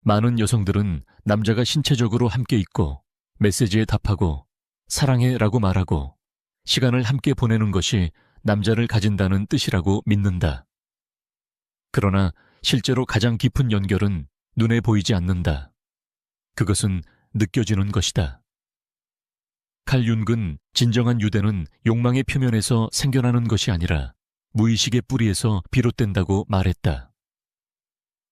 많은 여성들은 남자가 신체적으로 함께 있고 메시지에 답하고 사랑해 라고 말하고 시간을 함께 보내는 것이 남자를 가진다는 뜻이라고 믿는다. 그러나 실제로 가장 깊은 연결은 눈에 보이지 않는다. 그것은 느껴지는 것이다. 칼 융은 진정한 유대는 욕망의 표면에서 생겨나는 것이 아니라 무의식의 뿌리에서 비롯된다고 말했다.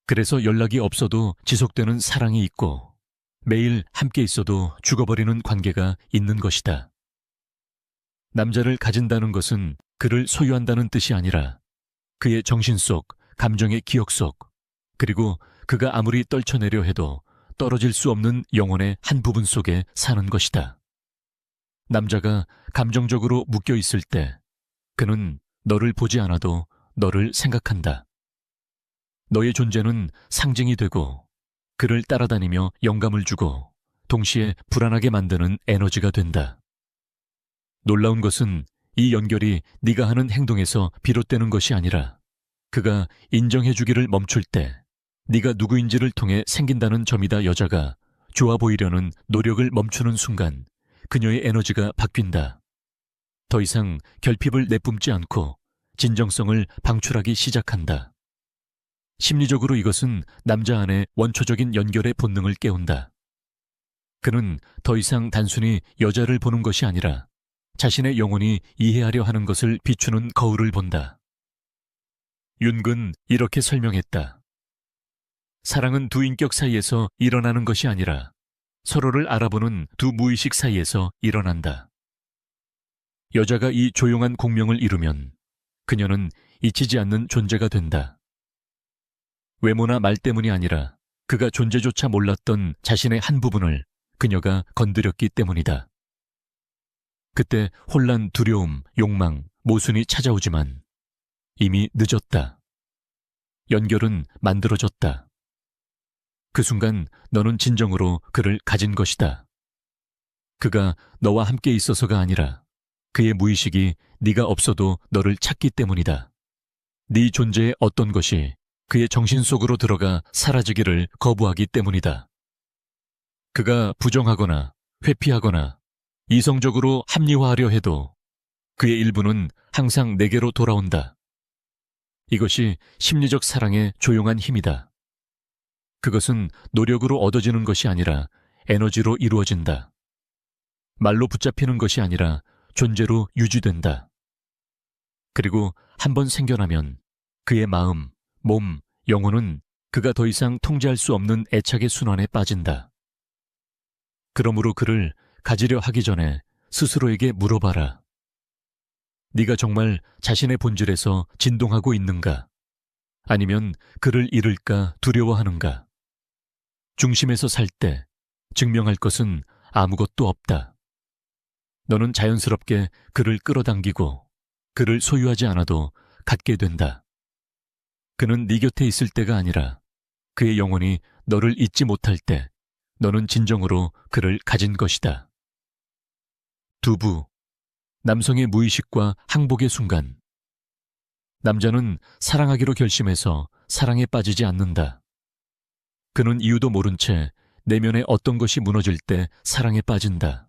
그래서 연락이 없어도 지속되는 사랑이 있고 매일 함께 있어도 죽어버리는 관계가 있는 것이다. 남자를 가진다는 것은 그를 소유한다는 뜻이 아니라 그의 정신 속, 감정의 기억 속, 그리고 그가 아무리 떨쳐내려 해도 떨어질 수 없는 영혼의 한 부분 속에 사는 것이다. 남자가 감정적으로 묶여 있을 때 그는 너를 보지 않아도 너를 생각한다. 너의 존재는 상징이 되고 그를 따라다니며 영감을 주고 동시에 불안하게 만드는 에너지가 된다. 놀라운 것은 이 연결이 네가 하는 행동에서 비롯되는 것이 아니라 그가 인정해주기를 멈출 때 네가 누구인지를 통해 생긴다는 점이다. 여자가 좋아 보이려는 노력을 멈추는 순간 그녀의 에너지가 바뀐다. 더 이상 결핍을 내뿜지 않고 진정성을 방출하기 시작한다. 심리적으로 이것은 남자 안의 원초적인 연결의 본능을 깨운다. 그는 더 이상 단순히 여자를 보는 것이 아니라 자신의 영혼이 이해하려 하는 것을 비추는 거울을 본다. 융은 이렇게 설명했다. 사랑은 두 인격 사이에서 일어나는 것이 아니라 서로를 알아보는 두 무의식 사이에서 일어난다. 여자가 이 조용한 공명을 이루면 그녀는 잊히지 않는 존재가 된다. 외모나 말 때문이 아니라 그가 존재조차 몰랐던 자신의 한 부분을 그녀가 건드렸기 때문이다. 그때 혼란, 두려움, 욕망, 모순이 찾아오지만 이미 늦었다. 연결은 만들어졌다. 그 순간 너는 진정으로 그를 가진 것이다. 그가 너와 함께 있어서가 아니라 그의 무의식이 네가 없어도 너를 찾기 때문이다. 네 존재의 어떤 것이 그의 정신 속으로 들어가 사라지기를 거부하기 때문이다. 그가 부정하거나 회피하거나 이성적으로 합리화하려 해도 그의 일부는 항상 내게로 돌아온다. 이것이 심리적 사랑의 조용한 힘이다. 그것은 노력으로 얻어지는 것이 아니라 에너지로 이루어진다. 말로 붙잡히는 것이 아니라 존재로 유지된다. 그리고 한번 생겨나면 그의 마음, 몸, 영혼은 그가 더 이상 통제할 수 없는 애착의 순환에 빠진다. 그러므로 그를 가지려 하기 전에 스스로에게 물어봐라. 네가 정말 자신의 본질에서 진동하고 있는가? 아니면 그를 잃을까 두려워하는가? 중심에서 살 때 증명할 것은 아무것도 없다. 너는 자연스럽게 그를 끌어당기고 그를 소유하지 않아도 갖게 된다. 그는 네 곁에 있을 때가 아니라 그의 영혼이 너를 잊지 못할 때 너는 진정으로 그를 가진 것이다. 두부, 남성의 무의식과 항복의 순간. 남자는 사랑하기로 결심해서 사랑에 빠지지 않는다. 그는 이유도 모른 채 내면의 어떤 것이 무너질 때 사랑에 빠진다.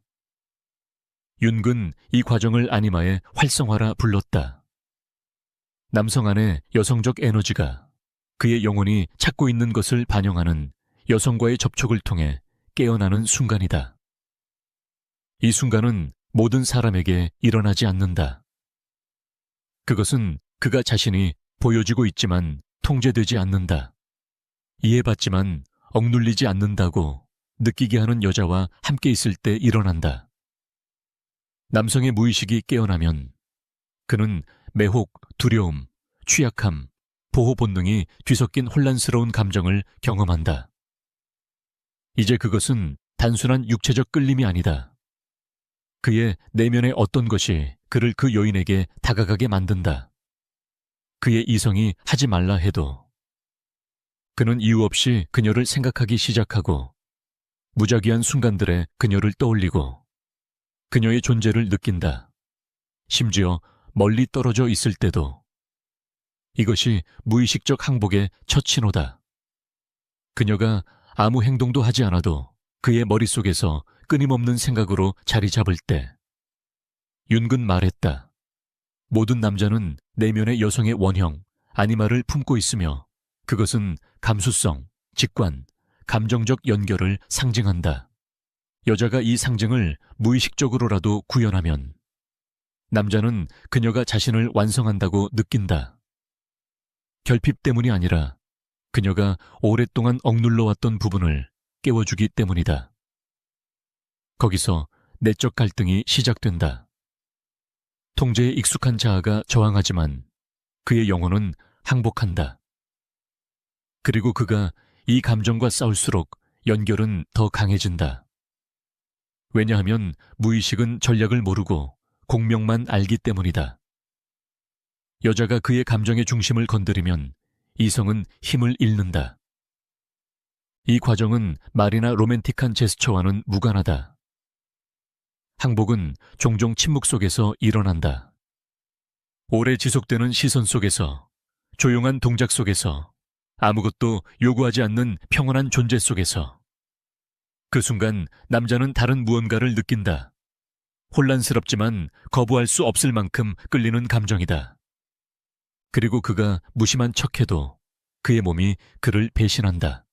융은 이 과정을 아니마의 활성화라 불렀다. 남성 안의 여성적 에너지가 그의 영혼이 찾고 있는 것을 반영하는 여성과의 접촉을 통해 깨어나는 순간이다. 이 순간은 모든 사람에게 일어나지 않는다. 그것은 그가 자신이 보여지고 있지만 통제되지 않는다. 이해받지만 억눌리지 않는다고 느끼게 하는 여자와 함께 있을 때 일어난다. 남성의 무의식이 깨어나면 그는 매혹, 두려움, 취약함, 보호 본능이 뒤섞인 혼란스러운 감정을 경험한다. 이제 그것은 단순한 육체적 끌림이 아니다. 그의 내면의 어떤 것이 그를 그 여인에게 다가가게 만든다. 그의 이성이 하지 말라 해도 그는 이유 없이 그녀를 생각하기 시작하고 무작위한 순간들에 그녀를 떠올리고 그녀의 존재를 느낀다. 심지어 멀리 떨어져 있을 때도. 이것이 무의식적 항복의 첫 신호다. 그녀가 아무 행동도 하지 않아도 그의 머릿속에서 끊임없는 생각으로 자리 잡을 때 윤근 말했다. 모든 남자는 내면의 여성의 원형, 아니마를 품고 있으며 그것은 감수성, 직관, 감정적 연결을 상징한다. 여자가 이 상징을 무의식적으로라도 구현하면 남자는 그녀가 자신을 완성한다고 느낀다. 결핍 때문이 아니라 그녀가 오랫동안 억눌러왔던 부분을 깨워주기 때문이다. 거기서 내적 갈등이 시작된다. 통제에 익숙한 자아가 저항하지만 그의 영혼은 항복한다. 그리고 그가 이 감정과 싸울수록 연결은 더 강해진다. 왜냐하면 무의식은 전략을 모르고 공명만 알기 때문이다. 여자가 그의 감정의 중심을 건드리면 이성은 힘을 잃는다. 이 과정은 말이나 로맨틱한 제스처와는 무관하다. 항복은 종종 침묵 속에서 일어난다. 오래 지속되는 시선 속에서, 조용한 동작 속에서, 아무것도 요구하지 않는 평온한 존재 속에서. 그 순간 남자는 다른 무언가를 느낀다. 혼란스럽지만 거부할 수 없을 만큼 끌리는 감정이다. 그리고 그가 무심한 척해도 그의 몸이 그를 배신한다.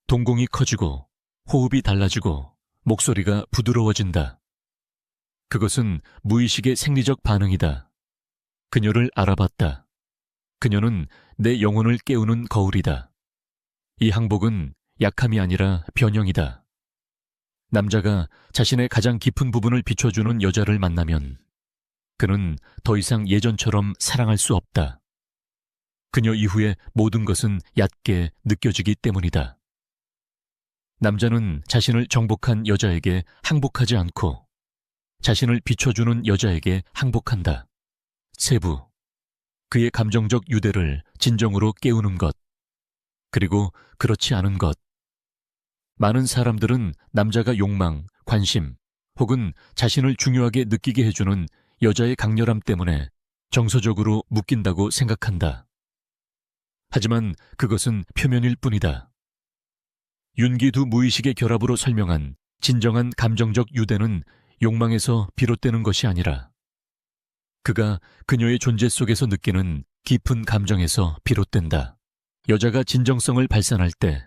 동공이 커지고 호흡이 달라지고 목소리가 부드러워진다. 그것은 무의식의 생리적 반응이다. 그녀를 알아봤다. 그녀는 내 영혼을 깨우는 거울이다. 이 항복은 약함이 아니라 변형이다. 남자가 자신의 가장 깊은 부분을 비춰주는 여자를 만나면 그는 더 이상 예전처럼 사랑할 수 없다. 그녀 이후에 모든 것은 얕게 느껴지기 때문이다. 남자는 자신을 정복한 여자에게 항복하지 않고 자신을 비춰주는 여자에게 항복한다. 세부, 그의 감정적 유대를 진정으로 깨우는 것, 그리고 그렇지 않은 것. 많은 사람들은 남자가 욕망, 관심, 혹은 자신을 중요하게 느끼게 해주는 여자의 강렬함 때문에 정서적으로 묶인다고 생각한다. 하지만 그것은 표면일 뿐이다. 윤기 두 무의식의 결합으로 설명한 진정한 감정적 유대는 욕망에서 비롯되는 것이 아니라 그가 그녀의 존재 속에서 느끼는 깊은 감정에서 비롯된다. 여자가 진정성을 발산할 때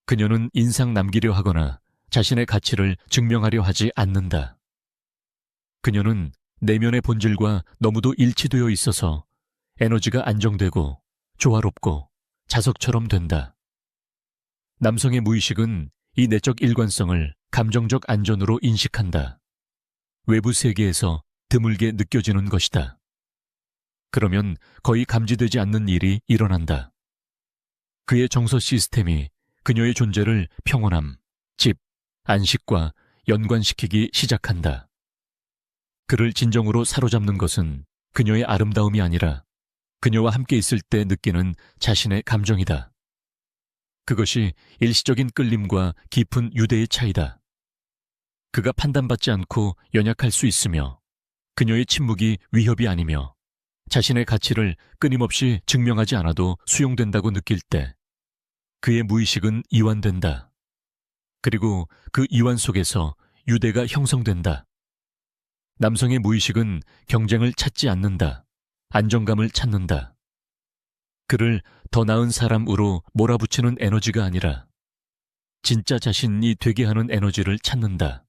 그녀는 인상 남기려 하거나 자신의 가치를 증명하려 하지 않는다. 그녀는 내면의 본질과 너무도 일치되어 있어서 에너지가 안정되고 조화롭고 자석처럼 된다. 남성의 무의식은 이 내적 일관성을 감정적 안전으로 인식한다. 외부 세계에서 드물게 느껴지는 것이다. 그러면 거의 감지되지 않는 일이 일어난다. 그의 정서 시스템이 그녀의 존재를 평온함, 집, 안식과 연관시키기 시작한다. 그를 진정으로 사로잡는 것은 그녀의 아름다움이 아니라 그녀와 함께 있을 때 느끼는 자신의 감정이다. 그것이 일시적인 끌림과 깊은 유대의 차이다. 그가 판단받지 않고 연약할 수 있으며 그녀의 침묵이 위협이 아니며 자신의 가치를 끊임없이 증명하지 않아도 수용된다고 느낄 때 그의 무의식은 이완된다. 그리고 그 이완 속에서 유대가 형성된다. 남성의 무의식은 경쟁을 찾지 않는다. 안정감을 찾는다. 그를 더 나은 사람으로 몰아붙이는 에너지가 아니라 진짜 자신이 되게 하는 에너지를 찾는다.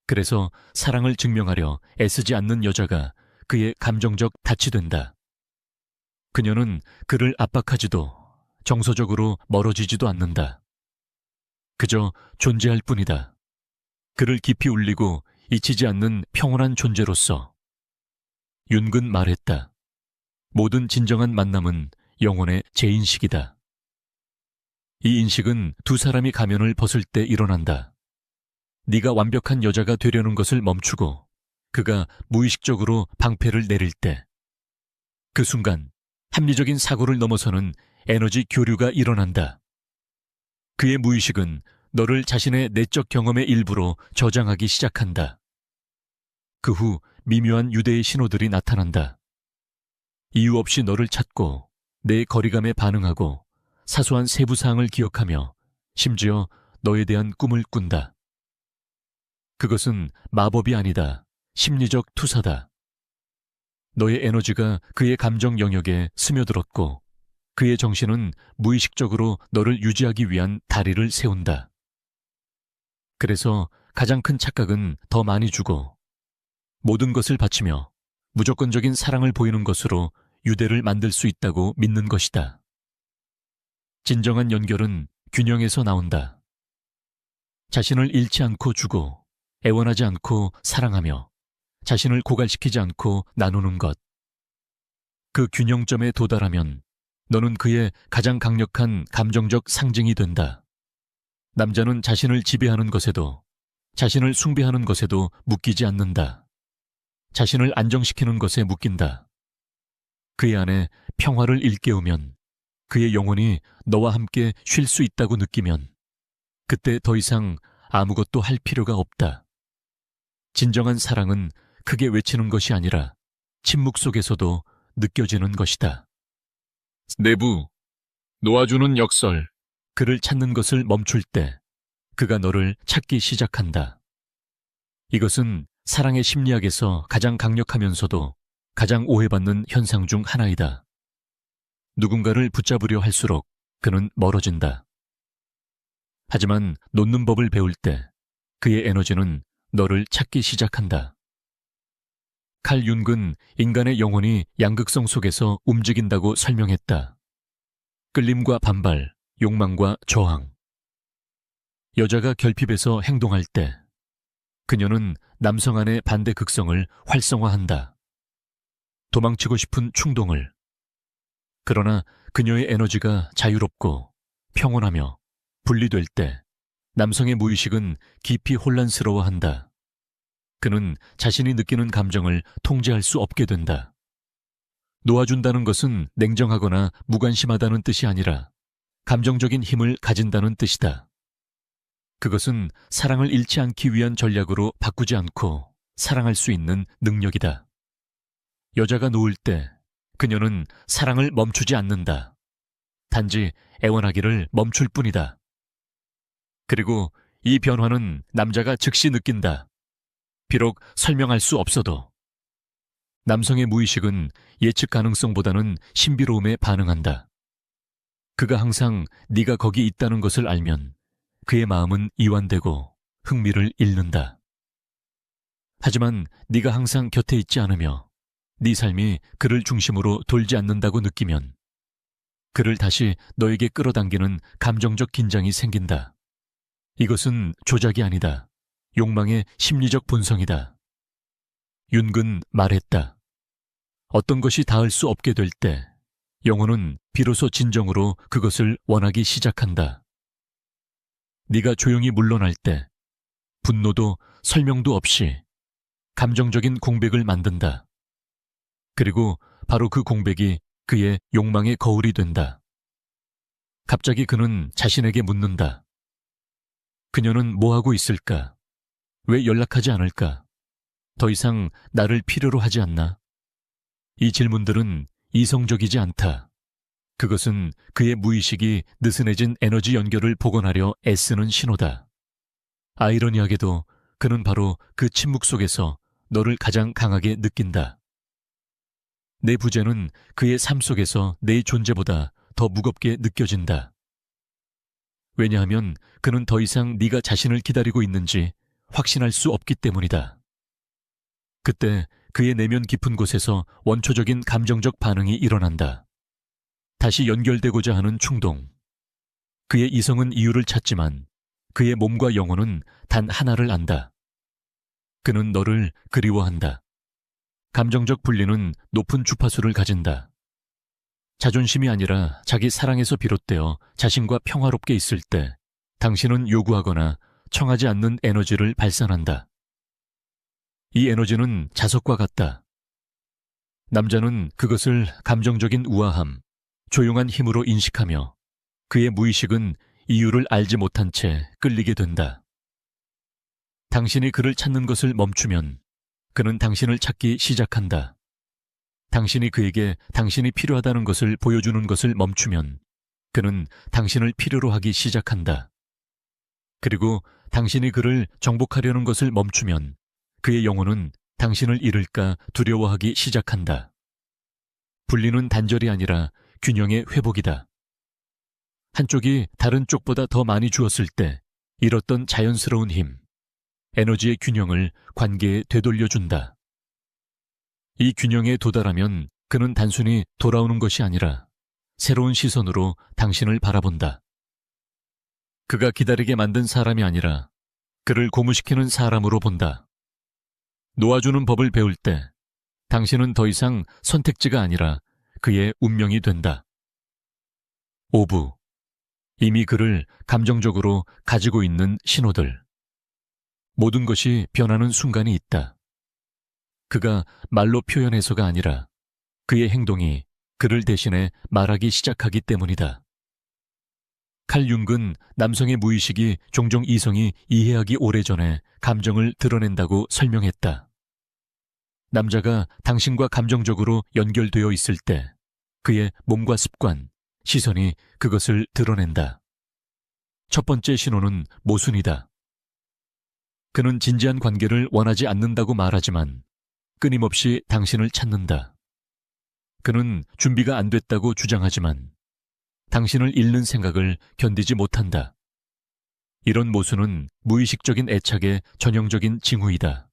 그래서 사랑을 증명하려 애쓰지 않는 여자가 그의 감정적 닻이 된다. 그녀는 그를 압박하지도 정서적으로 멀어지지도 않는다. 그저 존재할 뿐이다. 그를 깊이 울리고 잊히지 않는 평온한 존재로서. 윤근 말했다. 모든 진정한 만남은 영혼의 재인식이다. 이 인식은 두 사람이 가면을 벗을 때 일어난다. 네가 완벽한 여자가 되려는 것을 멈추고 그가 무의식적으로 방패를 내릴 때, 그 순간 합리적인 사고를 넘어서는 에너지 교류가 일어난다. 그의 무의식은 너를 자신의 내적 경험의 일부로 저장하기 시작한다. 그 후 미묘한 유대의 신호들이 나타난다. 이유 없이 너를 찾고 내 거리감에 반응하고 사소한 세부사항을 기억하며 심지어 너에 대한 꿈을 꾼다. 그것은 마법이 아니다. 심리적 투사다. 너의 에너지가 그의 감정 영역에 스며들었고 그의 정신은 무의식적으로 너를 유지하기 위한 다리를 세운다. 그래서 가장 큰 착각은 더 많이 주고 모든 것을 바치며 무조건적인 사랑을 보이는 것으로 유대를 만들 수 있다고 믿는 것이다. 진정한 연결은 균형에서 나온다. 자신을 잃지 않고 주고 애원하지 않고 사랑하며 자신을 고갈시키지 않고 나누는 것. 그 균형점에 도달하면 너는 그의 가장 강력한 감정적 상징이 된다. 남자는 자신을 지배하는 것에도 자신을 숭배하는 것에도 묶이지 않는다. 자신을 안정시키는 것에 묶인다. 그의 안에 평화를 일깨우면 그의 영혼이 너와 함께 쉴 수 있다고 느끼면 그때 더 이상 아무것도 할 필요가 없다. 진정한 사랑은 크게 외치는 것이 아니라 침묵 속에서도 느껴지는 것이다. 내부, 놓아주는 역설. 그를 찾는 것을 멈출 때 그가 너를 찾기 시작한다. 이것은 사랑의 심리학에서 가장 강력하면서도 가장 오해받는 현상 중 하나이다. 누군가를 붙잡으려 할수록 그는 멀어진다. 하지만 놓는 법을 배울 때 그의 에너지는 너를 찾기 시작한다. 칼 융은 인간의 영혼이 양극성 속에서 움직인다고 설명했다. 끌림과 반발, 욕망과 저항. 여자가 결핍해서 행동할 때 그녀는 남성 안의 반대 극성을 활성화한다. 도망치고 싶은 충동을. 그러나 그녀의 에너지가 자유롭고 평온하며 분리될 때 남성의 무의식은 깊이 혼란스러워한다. 그는 자신이 느끼는 감정을 통제할 수 없게 된다. 놓아준다는 것은 냉정하거나 무관심하다는 뜻이 아니라 감정적인 힘을 가진다는 뜻이다. 그것은 사랑을 잃지 않기 위한 전략으로 바꾸지 않고 사랑할 수 있는 능력이다. 여자가 놓을 때 그녀는 사랑을 멈추지 않는다. 단지 애원하기를 멈출 뿐이다. 그리고 이 변화는 남자가 즉시 느낀다. 비록 설명할 수 없어도. 남성의 무의식은 예측 가능성보다는 신비로움에 반응한다. 그가 항상 네가 거기 있다는 것을 알면 그의 마음은 이완되고 흥미를 잃는다. 하지만 네가 항상 곁에 있지 않으며 네 삶이 그를 중심으로 돌지 않는다고 느끼면 그를 다시 너에게 끌어당기는 감정적 긴장이 생긴다. 이것은 조작이 아니다. 욕망의 심리적 본성이다. 융은 말했다. 어떤 것이 닿을 수 없게 될 때 영혼은 비로소 진정으로 그것을 원하기 시작한다. 네가 조용히 물러날 때 분노도 설명도 없이 감정적인 공백을 만든다. 그리고 바로 그 공백이 그의 욕망의 거울이 된다. 갑자기 그는 자신에게 묻는다. 그녀는 뭐하고 있을까? 왜 연락하지 않을까? 더 이상 나를 필요로 하지 않나? 이 질문들은 이성적이지 않다. 그것은 그의 무의식이 느슨해진 에너지 연결을 복원하려 애쓰는 신호다. 아이러니하게도 그는 바로 그 침묵 속에서 너를 가장 강하게 느낀다. 내 부재는 그의 삶 속에서 내 존재보다 더 무겁게 느껴진다. 왜냐하면 그는 더 이상 네가 자신을 기다리고 있는지 확신할 수 없기 때문이다. 그때 그의 내면 깊은 곳에서 원초적인 감정적 반응이 일어난다. 다시 연결되고자 하는 충동. 그의 이성은 이유를 찾지만 그의 몸과 영혼은 단 하나를 안다. 그는 너를 그리워한다. 감정적 분리는 높은 주파수를 가진다. 자존심이 아니라 자기 사랑에서 비롯되어 자신과 평화롭게 있을 때 당신은 요구하거나 청하지 않는 에너지를 발산한다. 이 에너지는 자석과 같다. 남자는 그것을 감정적인 우아함, 조용한 힘으로 인식하며 그의 무의식은 이유를 알지 못한 채 끌리게 된다. 당신이 그를 찾는 것을 멈추면 그는 당신을 찾기 시작한다. 당신이 그에게 당신이 필요하다는 것을 보여주는 것을 멈추면 그는 당신을 필요로 하기 시작한다. 그리고 당신이 그를 정복하려는 것을 멈추면 그의 영혼은 당신을 잃을까 두려워하기 시작한다. 분리는 단절이 아니라 균형의 회복이다. 한쪽이 다른 쪽보다 더 많이 주었을 때 잃었던 자연스러운 힘, 에너지의 균형을 관계에 되돌려준다. 이 균형에 도달하면 그는 단순히 돌아오는 것이 아니라 새로운 시선으로 당신을 바라본다. 그가 기다리게 만든 사람이 아니라 그를 고무시키는 사람으로 본다. 놓아주는 법을 배울 때 당신은 더 이상 선택지가 아니라 그의 운명이 된다. 오부. 이미 그를 감정적으로 가지고 있는 신호들. 모든 것이 변하는 순간이 있다. 그가 말로 표현해서가 아니라 그의 행동이 그를 대신해 말하기 시작하기 때문이다. 칼 융은 남성의 무의식이 종종 이성이 이해하기 오래전에 감정을 드러낸다고 설명했다. 남자가 당신과 감정적으로 연결되어 있을 때 그의 몸과 습관, 시선이 그것을 드러낸다. 첫 번째 신호는 모순이다. 그는 진지한 관계를 원하지 않는다고 말하지만 끊임없이 당신을 찾는다. 그는 준비가 안 됐다고 주장하지만 당신을 잃는 생각을 견디지 못한다. 이런 모순은 무의식적인 애착의 전형적인 징후이다.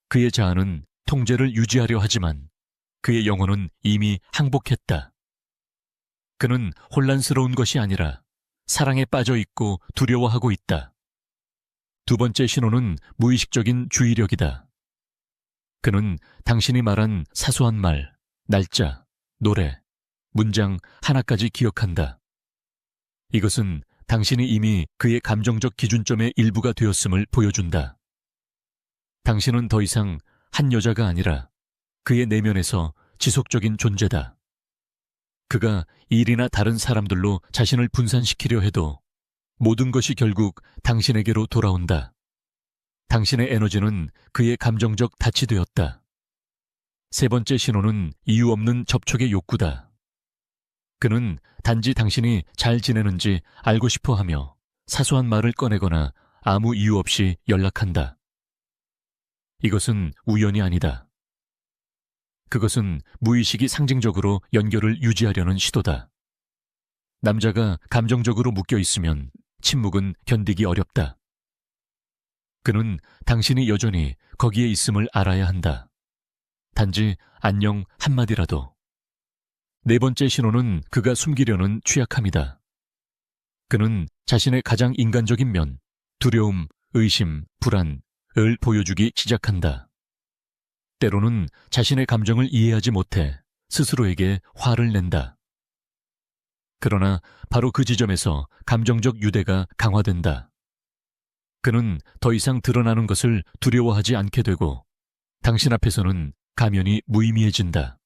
그의 자아는 통제를 유지하려 하지만 그의 영혼은 이미 항복했다. 그는 혼란스러운 것이 아니라 사랑에 빠져 있고 두려워하고 있다. 두 번째 신호는 무의식적인 주의력이다. 그는 당신이 말한 사소한 말, 날짜, 노래, 문장 하나까지 기억한다. 이것은 당신이 이미 그의 감정적 기준점의 일부가 되었음을 보여준다. 당신은 더 이상 한 여자가 아니라 그의 내면에서 지속적인 존재다. 그가 일이나 다른 사람들로 자신을 분산시키려 해도 모든 것이 결국 당신에게로 돌아온다. 당신의 에너지는 그의 감정적 닻이 되었다. 세 번째 신호는 이유 없는 접촉의 욕구다. 그는 단지 당신이 잘 지내는지 알고 싶어 하며 사소한 말을 꺼내거나 아무 이유 없이 연락한다. 이것은 우연이 아니다. 그것은 무의식이 상징적으로 연결을 유지하려는 시도다. 남자가 감정적으로 묶여 있으면 침묵은 견디기 어렵다. 그는 당신이 여전히 거기에 있음을 알아야 한다. 단지 안녕 한마디라도. 네 번째 신호는 그가 숨기려는 취약함이다. 그는 자신의 가장 인간적인 면, 두려움, 의심, 불안을 보여주기 시작한다. 때로는 자신의 감정을 이해하지 못해 스스로에게 화를 낸다. 그러나 바로 그 지점에서 감정적 유대가 강화된다. 그는 더 이상 드러나는 것을 두려워하지 않게 되고 당신 앞에서는 가면이 무의미해진다.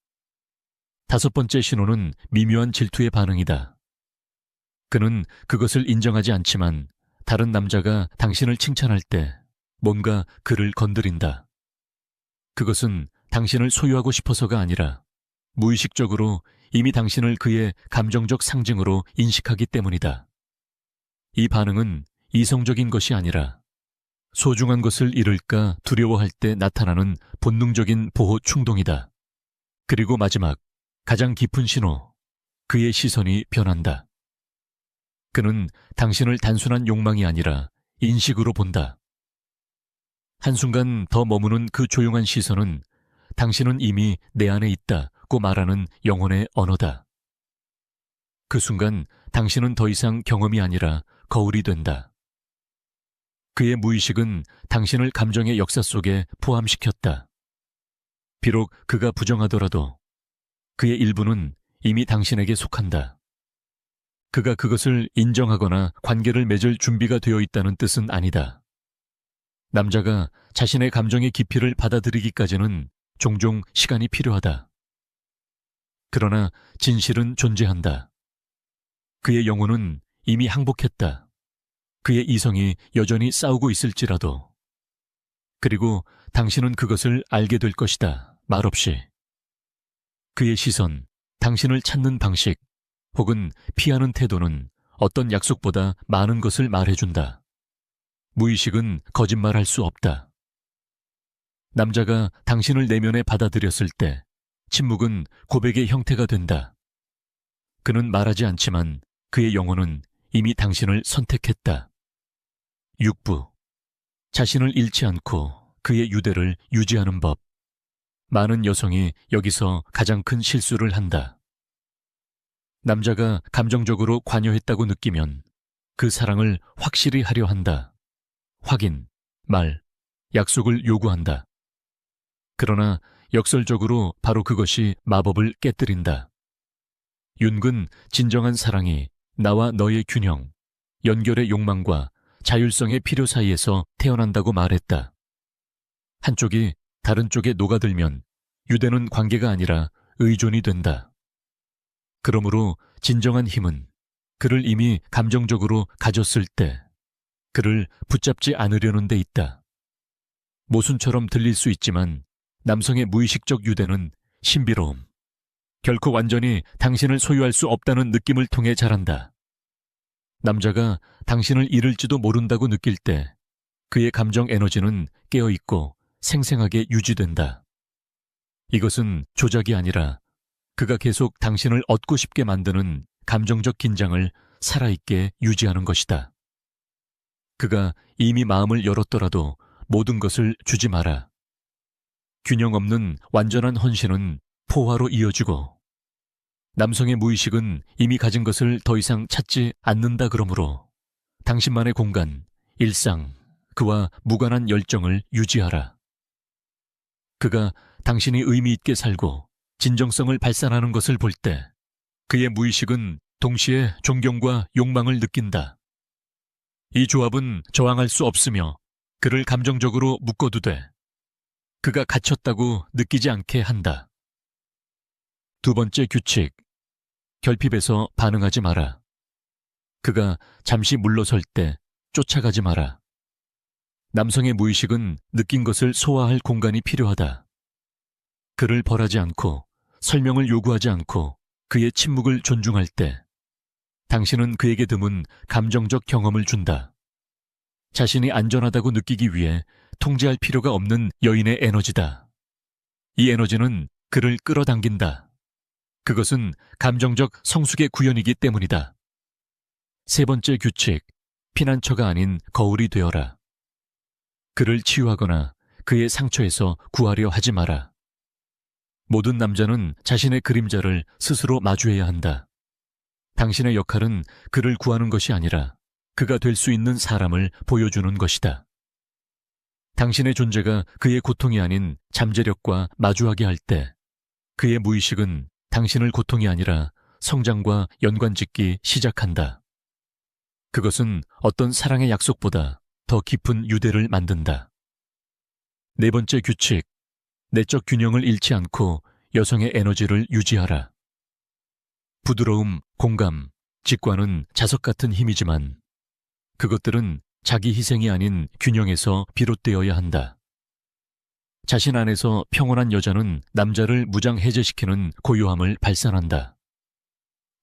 다섯 번째 신호는 미묘한 질투의 반응이다. 그는 그것을 인정하지 않지만 다른 남자가 당신을 칭찬할 때 뭔가 그를 건드린다. 그것은 당신을 소유하고 싶어서가 아니라 무의식적으로 이미 당신을 그의 감정적 상징으로 인식하기 때문이다. 이 반응은 이성적인 것이 아니라 소중한 것을 잃을까 두려워할 때 나타나는 본능적인 보호 충동이다. 그리고 마지막, 가장 깊은 신호, 그의 시선이 변한다. 그는 당신을 단순한 욕망이 아니라 인식으로 본다. 한순간 더 머무는 그 조용한 시선은 당신은 이미 내 안에 있다고 말하는 영혼의 언어다. 그 순간 당신은 더 이상 경험이 아니라 거울이 된다. 그의 무의식은 당신을 감정의 역사 속에 포함시켰다. 비록 그가 부정하더라도 그의 일부는 이미 당신에게 속한다. 그가 그것을 인정하거나 관계를 맺을 준비가 되어 있다는 뜻은 아니다. 남자가 자신의 감정의 깊이를 받아들이기까지는 종종 시간이 필요하다. 그러나 진실은 존재한다. 그의 영혼은 이미 항복했다. 그의 이성이 여전히 싸우고 있을지라도. 그리고 당신은 그것을 알게 될 것이다. 말없이. 그의 시선, 당신을 찾는 방식, 혹은 피하는 태도는 어떤 약속보다 많은 것을 말해준다. 무의식은 거짓말할 수 없다. 남자가 당신을 내면에 받아들였을 때 침묵은 고백의 형태가 된다. 그는 말하지 않지만 그의 영혼은 이미 당신을 선택했다. 6부. 자신을 잃지 않고 그의 유대를 유지하는 법. 많은 여성이 여기서 가장 큰 실수를 한다. 남자가 감정적으로 관여했다고 느끼면 그 사랑을 확실히 하려 한다. 확인, 말, 약속을 요구한다. 그러나 역설적으로 바로 그것이 마법을 깨뜨린다. 윤근 진정한 사랑이 나와 너의 균형, 연결의 욕망과 자율성의 필요 사이에서 태어난다고 말했다. 한쪽이 다른 쪽에 녹아들면 유대는 관계가 아니라 의존이 된다. 그러므로 진정한 힘은 그를 이미 감정적으로 가졌을 때 그를 붙잡지 않으려는 데 있다. 모순처럼 들릴 수 있지만 남성의 무의식적 유대는 신비로움, 결코 완전히 당신을 소유할 수 없다는 느낌을 통해 자란다. 남자가 당신을 잃을지도 모른다고 느낄 때 그의 감정 에너지는 깨어있고 생생하게 유지된다. 이것은 조작이 아니라 그가 계속 당신을 얻고 싶게 만드는 감정적 긴장을 살아있게 유지하는 것이다. 그가 이미 마음을 열었더라도 모든 것을 주지 마라. 균형 없는 완전한 헌신은 포화로 이어지고 남성의 무의식은 이미 가진 것을 더 이상 찾지 않는다. 그러므로 당신만의 공간, 일상, 그와 무관한 열정을 유지하라. 그가 당신이 의미 있게 살고 진정성을 발산하는 것을 볼 때 그의 무의식은 동시에 존경과 욕망을 느낀다. 이 조합은 저항할 수 없으며 그를 감정적으로 묶어두되 그가 갇혔다고 느끼지 않게 한다. 두 번째 규칙, 결핍에서 반응하지 마라. 그가 잠시 물러설 때 쫓아가지 마라. 남성의 무의식은 느낀 것을 소화할 공간이 필요하다. 그를 벌하지 않고 설명을 요구하지 않고 그의 침묵을 존중할 때 당신은 그에게 드문 감정적 경험을 준다. 자신이 안전하다고 느끼기 위해 통제할 필요가 없는 여인의 에너지다. 이 에너지는 그를 끌어당긴다. 그것은 감정적 성숙의 구현이기 때문이다. 세 번째 규칙, 피난처가 아닌 거울이 되어라. 그를 치유하거나 그의 상처에서 구하려 하지 마라. 모든 남자는 자신의 그림자를 스스로 마주해야 한다. 당신의 역할은 그를 구하는 것이 아니라 그가 될 수 있는 사람을 보여주는 것이다. 당신의 존재가 그의 고통이 아닌 잠재력과 마주하게 할 때 그의 무의식은 당신을 고통이 아니라 성장과 연관짓기 시작한다. 그것은 어떤 사랑의 약속보다 더 깊은 유대를 만든다. 네 번째 규칙, 내적 균형을 잃지 않고 여성의 에너지를 유지하라. 부드러움, 공감, 직관은 자석 같은 힘이지만 그것들은 자기 희생이 아닌 균형에서 비롯되어야 한다. 자신 안에서 평온한 여자는 남자를 무장해제시키는 고요함을 발산한다.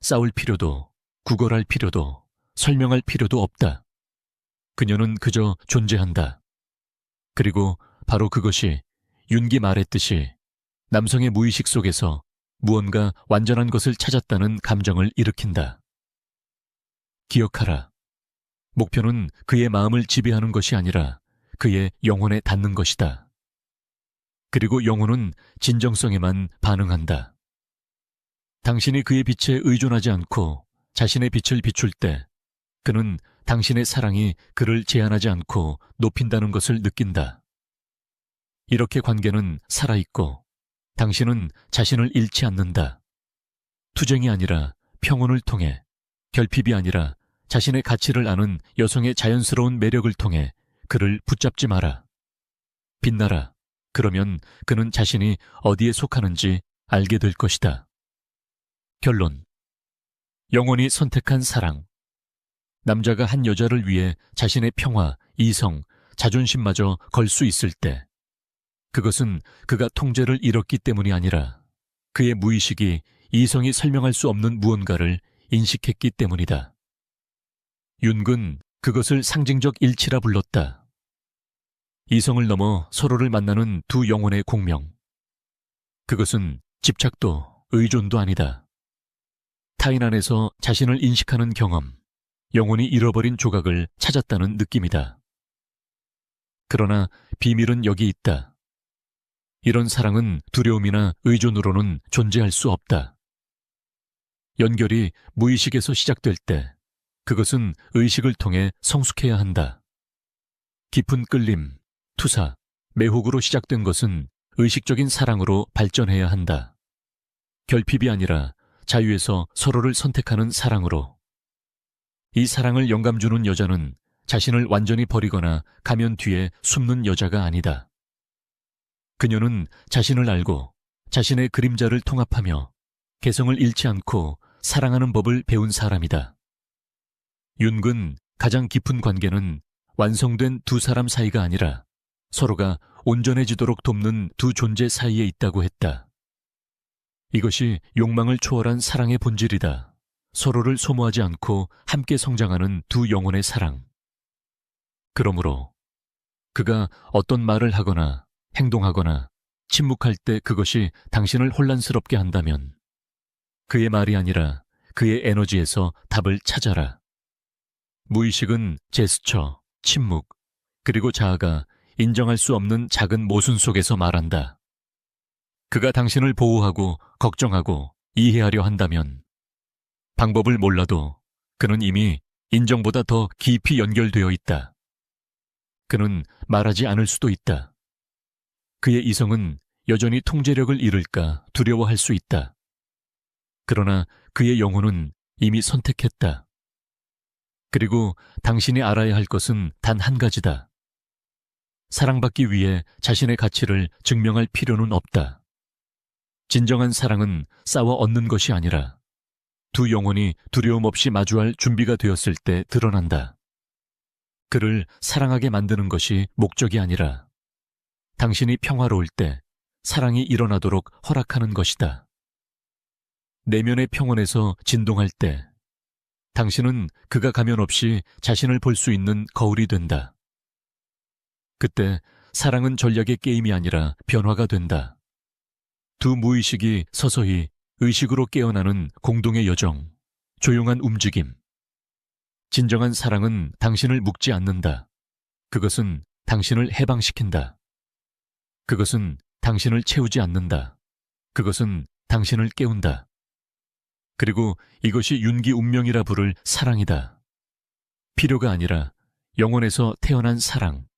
싸울 필요도, 구걸할 필요도, 설명할 필요도 없다. 그녀는 그저 존재한다. 그리고 바로 그것이 윤기 말했듯이 남성의 무의식 속에서 무언가 완전한 것을 찾았다는 감정을 일으킨다. 기억하라. 목표는 그의 마음을 지배하는 것이 아니라 그의 영혼에 닿는 것이다. 그리고 영혼은 진정성에만 반응한다. 당신이 그의 빛에 의존하지 않고 자신의 빛을 비출 때 그는 당신의 사랑이 그를 제한하지 않고 높인다는 것을 느낀다. 이렇게 관계는 살아있고 당신은 자신을 잃지 않는다. 투쟁이 아니라 평온을 통해, 결핍이 아니라 자신의 가치를 아는 여성의 자연스러운 매력을 통해 그를 붙잡지 마라. 빛나라. 그러면 그는 자신이 어디에 속하는지 알게 될 것이다. 결론. 영원히 선택한 사랑. 남자가 한 여자를 위해 자신의 평화, 이성, 자존심마저 걸 수 있을 때 그것은 그가 통제를 잃었기 때문이 아니라 그의 무의식이 이성이 설명할 수 없는 무언가를 인식했기 때문이다. 윤근 그것을 상징적 일치라 불렀다. 이성을 넘어 서로를 만나는 두 영혼의 공명. 그것은 집착도 의존도 아니다. 타인 안에서 자신을 인식하는 경험, 영혼이 잃어버린 조각을 찾았다는 느낌이다. 그러나 비밀은 여기 있다. 이런 사랑은 두려움이나 의존으로는 존재할 수 없다. 연결이 무의식에서 시작될 때 그것은 의식을 통해 성숙해야 한다. 깊은 끌림, 투사, 매혹으로 시작된 것은 의식적인 사랑으로 발전해야 한다. 결핍이 아니라 자유에서 서로를 선택하는 사랑으로. 이 사랑을 영감 주는 여자는 자신을 완전히 버리거나 가면 뒤에 숨는 여자가 아니다. 그녀는 자신을 알고 자신의 그림자를 통합하며 개성을 잃지 않고 사랑하는 법을 배운 사람이다. 윤근 가장 깊은 관계는 완성된 두 사람 사이가 아니라 서로가 온전해지도록 돕는 두 존재 사이에 있다고 했다. 이것이 욕망을 초월한 사랑의 본질이다. 서로를 소모하지 않고 함께 성장하는 두 영혼의 사랑. 그러므로 그가 어떤 말을 하거나 행동하거나 침묵할 때 그것이 당신을 혼란스럽게 한다면 그의 말이 아니라 그의 에너지에서 답을 찾아라. 무의식은 제스처, 침묵, 그리고 자아가 인정할 수 없는 작은 모순 속에서 말한다. 그가 당신을 보호하고 걱정하고 이해하려 한다면 방법을 몰라도 그는 이미 인정보다 더 깊이 연결되어 있다. 그는 말하지 않을 수도 있다. 그의 이성은 여전히 통제력을 잃을까 두려워할 수 있다. 그러나 그의 영혼은 이미 선택했다. 그리고 당신이 알아야 할 것은 단 한 가지다. 사랑받기 위해 자신의 가치를 증명할 필요는 없다. 진정한 사랑은 싸워 얻는 것이 아니라 두 영혼이 두려움 없이 마주할 준비가 되었을 때 드러난다. 그를 사랑하게 만드는 것이 목적이 아니라 당신이 평화로울 때 사랑이 일어나도록 허락하는 것이다. 내면의 평온에서 진동할 때 당신은 그가 가면 없이 자신을 볼 수 있는 거울이 된다. 그때 사랑은 전략의 게임이 아니라 변화가 된다. 두 무의식이 서서히 의식으로 깨어나는 공동의 여정, 조용한 움직임. 진정한 사랑은 당신을 묶지 않는다. 그것은 당신을 해방시킨다. 그것은 당신을 채우지 않는다. 그것은 당신을 깨운다. 그리고 이것이 윤기 운명이라 부를 사랑이다. 필요가 아니라 영혼에서 태어난 사랑.